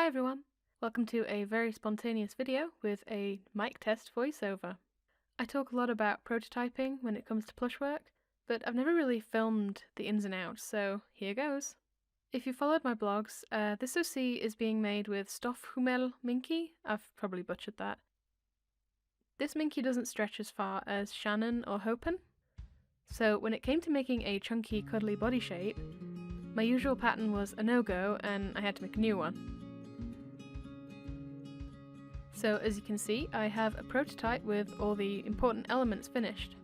Hi everyone! Welcome to a very spontaneous video with a mic test voiceover. I talk a lot about prototyping when it comes to plush work, but I've never really filmed the ins and outs, so here goes. If you followed my blogs, this OC is being made with Stoffhummel Minky. I've probably butchered that. This Minky doesn't stretch as far as Shannon or Hopen, so when it came to making a chunky, cuddly body shape, my usual pattern was a no-go and I had to make a new one. So as you can see, I have a prototype with all the important elements finished.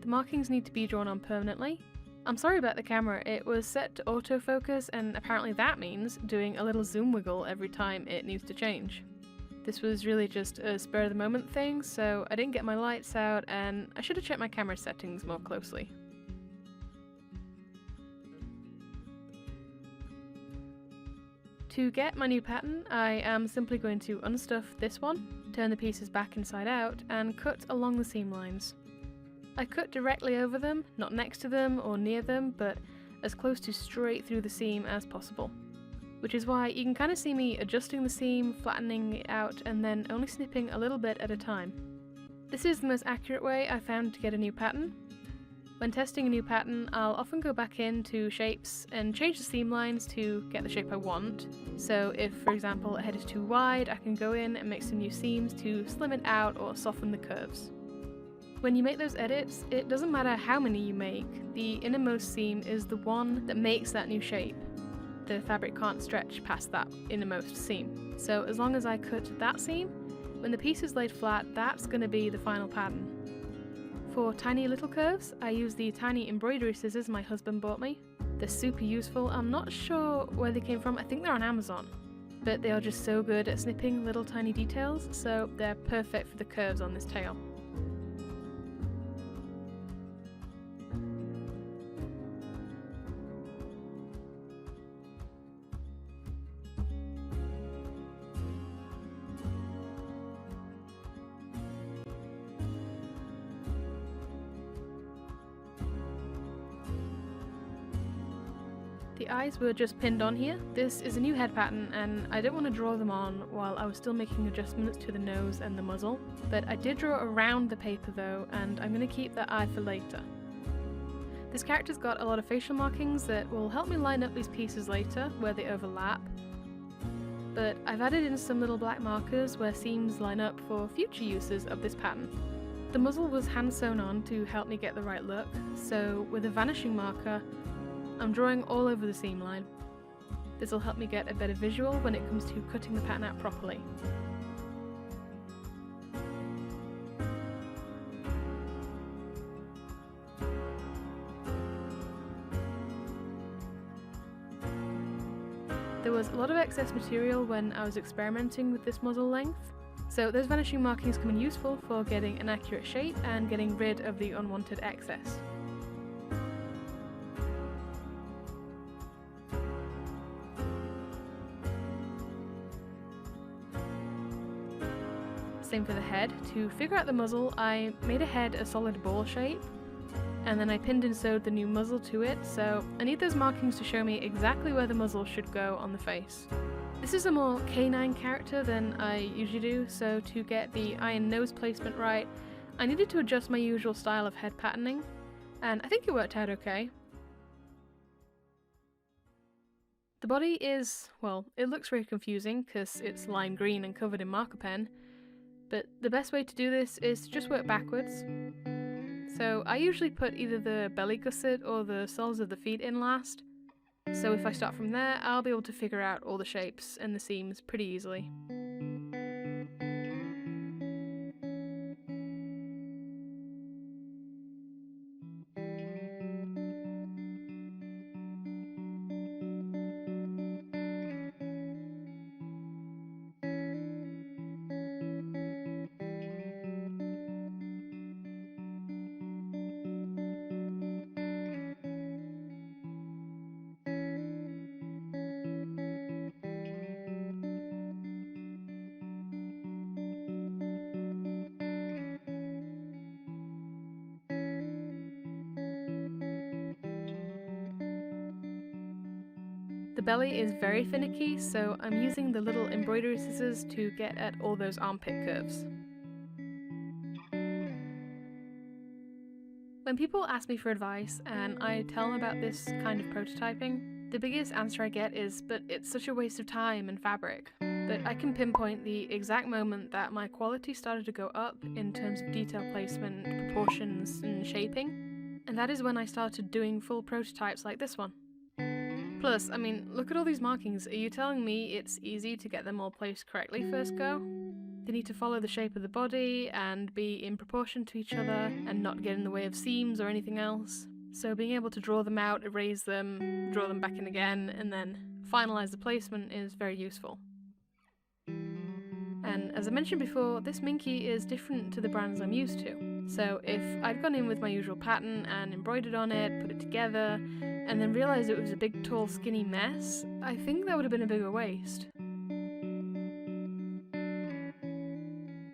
The markings need to be drawn on permanently. I'm sorry about the camera, it was set to autofocus and apparently that means doing a little zoom wiggle every time it needs to change. This was really just a spur of the moment thing, so I didn't get my lights out and I should have checked my camera settings more closely. To get my new pattern, I am simply going to unstuff this one, turn the pieces back inside out, and cut along the seam lines. I cut directly over them, not next to them or near them, but as close to straight through the seam as possible. Which is why you can kind of see me adjusting the seam, flattening it out, and then only snipping a little bit at a time. This is the most accurate way I found to get a new pattern. When testing a new pattern, I'll often go back into shapes and change the seam lines to get the shape I want. So if, for example, a head is too wide, I can go in and make some new seams to slim it out or soften the curves. When you make those edits, it doesn't matter how many you make, the innermost seam is the one that makes that new shape. The fabric can't stretch past that innermost seam. So as long as I cut that seam, when the piece is laid flat, that's going to be the final pattern. For tiny little curves, I use the tiny embroidery scissors my husband bought me. They're super useful, I'm not sure where they came from, I think they're on Amazon. But they are just so good at snipping little tiny details, so they're perfect for the curves on this tail. The eyes were just pinned on here. This is a new head pattern and I didn't want to draw them on while I was still making adjustments to the nose and the muzzle, but I did draw around the paper though, and I'm going to keep that eye for later. This character's got a lot of facial markings that will help me line up these pieces later where they overlap, but I've added in some little black markers where seams line up for future uses of this pattern. The muzzle was hand sewn on to help me get the right look, so with a vanishing marker, I'm drawing all over the seam line. This will help me get a better visual when it comes to cutting the pattern out properly. There was a lot of excess material when I was experimenting with this muzzle length, so those vanishing markings come in useful for getting an accurate shape and getting rid of the unwanted excess. Same for the head. To figure out the muzzle, I made a head a solid ball shape, and then I pinned and sewed the new muzzle to it, so I need those markings to show me exactly where the muzzle should go on the face. This is a more canine character than I usually do, so to get the eye and nose placement right, I needed to adjust my usual style of head patterning, and I think it worked out okay. The body is, well, it looks very confusing because it's lime green and covered in marker pen, but the best way to do this is to just work backwards. So I usually put either the belly gusset or the soles of the feet in last, so if I start from there I'll be able to figure out all the shapes and the seams pretty easily. belly is very finicky, so I'm using the little embroidery scissors to get at all those armpit curves. When people ask me for advice and I tell them about this kind of prototyping, the biggest answer I get is, but it's such a waste of time and fabric. But I can pinpoint the exact moment that my quality started to go up in terms of detail placement, proportions, and shaping, and that is when I started doing full prototypes like this one. Plus, I mean, look at all these markings. Are you telling me it's easy to get them all placed correctly first go? They need to follow the shape of the body and be in proportion to each other and not get in the way of seams or anything else. So being able to draw them out, erase them, draw them back in again, and then finalize the placement is very useful. And as I mentioned before, this Minky is different to the brands I'm used to. So if I'd gone in with my usual pattern and embroidered on it, put it together, and then realised it was a big, tall, skinny mess, I think that would have been a bigger waste.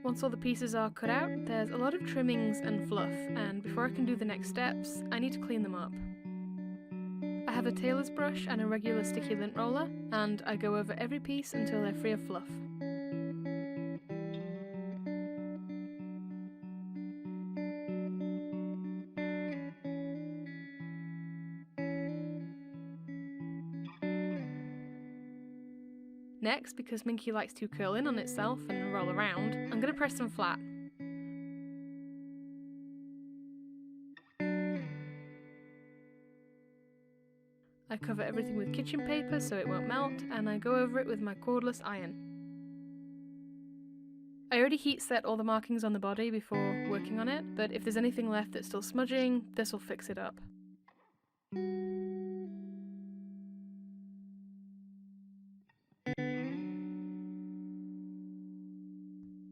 Once all the pieces are cut out, there's a lot of trimmings and fluff, and before I can do the next steps, I need to clean them up. I have a tailor's brush and a regular sticky lint roller, and I go over every piece until they're free of fluff. Next, because Minky likes to curl in on itself and roll around, I'm going to press them flat. I cover everything with kitchen paper so it won't melt, and I go over it with my cordless iron. I already heat set all the markings on the body before working on it, but if there's anything left that's still smudging, this will fix it up.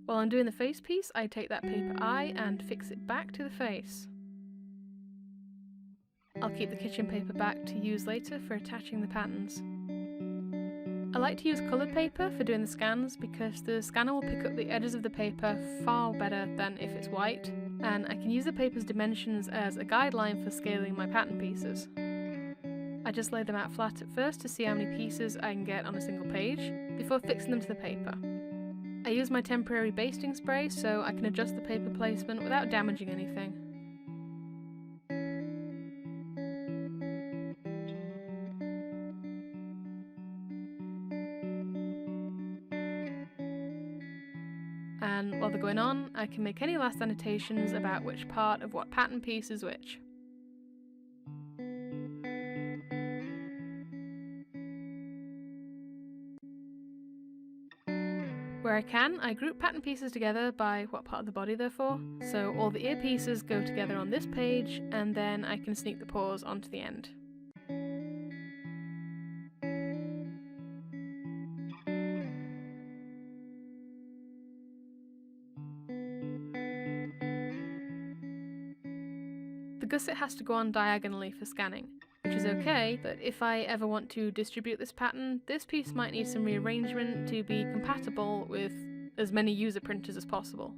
While I'm doing the face piece, I take that paper eye and fix it back to the face. I'll keep the kitchen paper back to use later for attaching the patterns. I like to use coloured paper for doing the scans because the scanner will pick up the edges of the paper far better than if it's white, and I can use the paper's dimensions as a guideline for scaling my pattern pieces. I just lay them out flat at first to see how many pieces I can get on a single page before fixing them to the paper. I use my temporary basting spray so I can adjust the paper placement without damaging anything. And while they're going on, I can make any last annotations about which part of what pattern piece is which. Where I can, I group pattern pieces together by what part of the body they're for, so all the ear pieces go together on this page, and then I can sneak the paws onto the end. The gusset has to go on diagonally for scanning, which is okay, but if I ever want to distribute this pattern, this piece might need some rearrangement to be compatible with as many user printers as possible.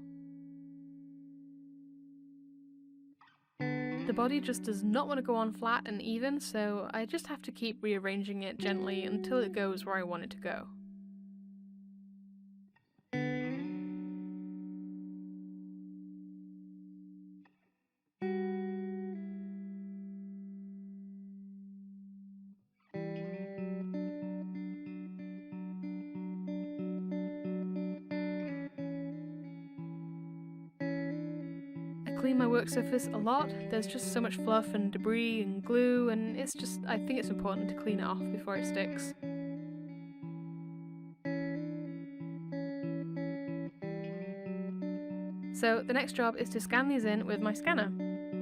The body just does not want to go on flat and even, so I just have to keep rearranging it gently until it goes where I want it to go. Clean my work surface a lot. There's just so much fluff and debris and glue, and I think it's important to clean it off before it sticks. So the next job is to scan these in with my scanner.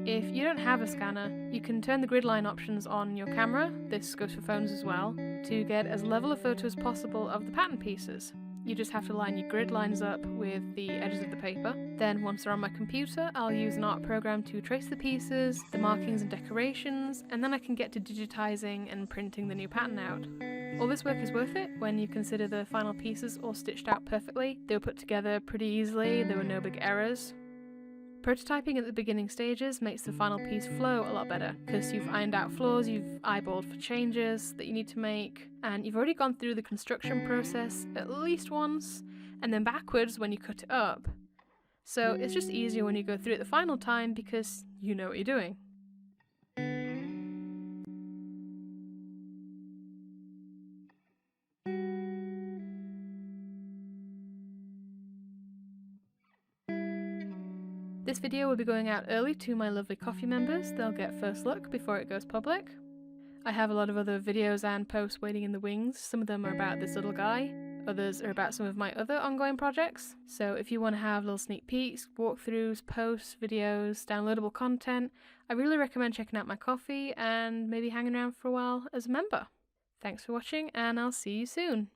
If you don't have a scanner, you can turn the grid line options on your camera, this goes for phones as well, to get as level a photo as possible of the pattern pieces. You just have to line your grid lines up with the edges of the paper. Then once they're on my computer, I'll use an art program to trace the pieces, the markings and decorations, and then I can get to digitizing and printing the new pattern out. All this work is worth it when you consider the final pieces all stitched out perfectly. They were put together pretty easily, there were no big errors. Prototyping at the beginning stages makes the final piece flow a lot better, because you've ironed out flaws, you've eyeballed for changes that you need to make, and you've already gone through the construction process at least once, and then backwards when you cut it up. So it's just easier when you go through it the final time because you know what you're doing. This video will be going out early to my lovely coffee members. They'll get first look before it goes public. I have a lot of other videos and posts waiting in the wings. Some of them are about this little guy, others are about some of my other ongoing projects. So if you want to have little sneak peeks, walkthroughs, posts, videos, downloadable content, I really recommend checking out my coffee and maybe hanging around for a while as a member. Thanks for watching, and I'll see you soon.